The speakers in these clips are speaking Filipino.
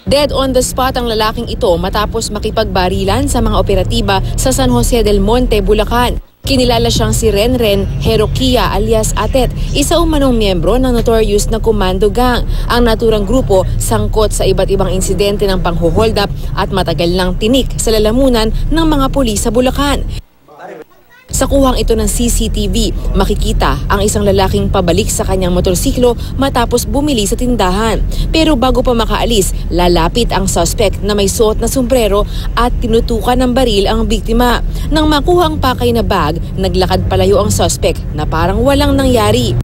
Dead on the spot ang lalaking ito matapos makipagbarilan sa mga operatiba sa San Jose del Monte, Bulacan. Kinilala siyang si Renren Herokia alias Atet, isa umanong miyembro ng notorious na Commando Gang. Ang naturang grupo sangkot sa iba't ibang insidente ng panghuhold up at matagal nang tinik sa lalamunan ng mga pulis sa Bulacan. Sa kuhang ito ng CCTV, makikita ang isang lalaking pabalik sa kanyang motorsiklo matapos bumili sa tindahan. Pero bago pa makaalis, lalapit ang suspect na may suot na sombrero at tinutukan ng baril ang biktima. Nang makuha ang pakay na bag, naglakad palayo ang suspect na parang walang nangyari.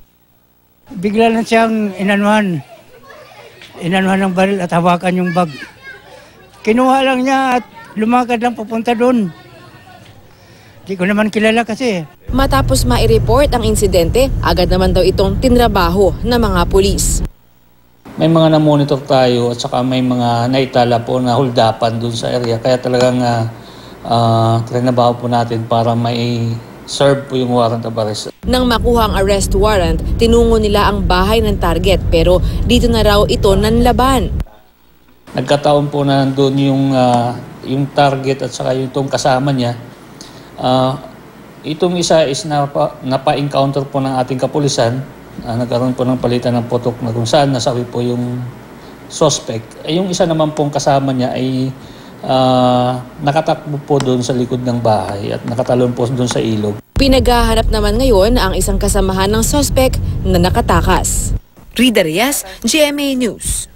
Bigla na siyang inanuhan ng baril at hawakan yung bag. Kinuha lang niya at lumakad lang papunta doon. Di ko naman kilala kasi. Matapos mai-report ang insidente, agad naman daw itong tinrabaho ng mga pulis. May mga na-monitor tayo at saka may mga naitala po na holdapan dun sa area. Kaya talagang trinabaho po natin para may serve po yung warrant of arrest. Nang makuha ang arrest warrant, tinungo nila ang bahay ng target pero dito na raw ito nanlaban. Nagkataon po na nandun yung target at saka yung kasama niya. Itong isa is napa-encounter po ng ating kapulisan. Nagkaroon po ng palitan ng putok na kung saan nasawi po yung suspect. Yung isa naman pong kasama niya ay nakatakbo po doon sa likod ng bahay at nakatalon po doon sa ilog. Pinaghahanap naman ngayon ang isang kasamahan ng suspect na nakatakas. Rida Reyes, GMA News.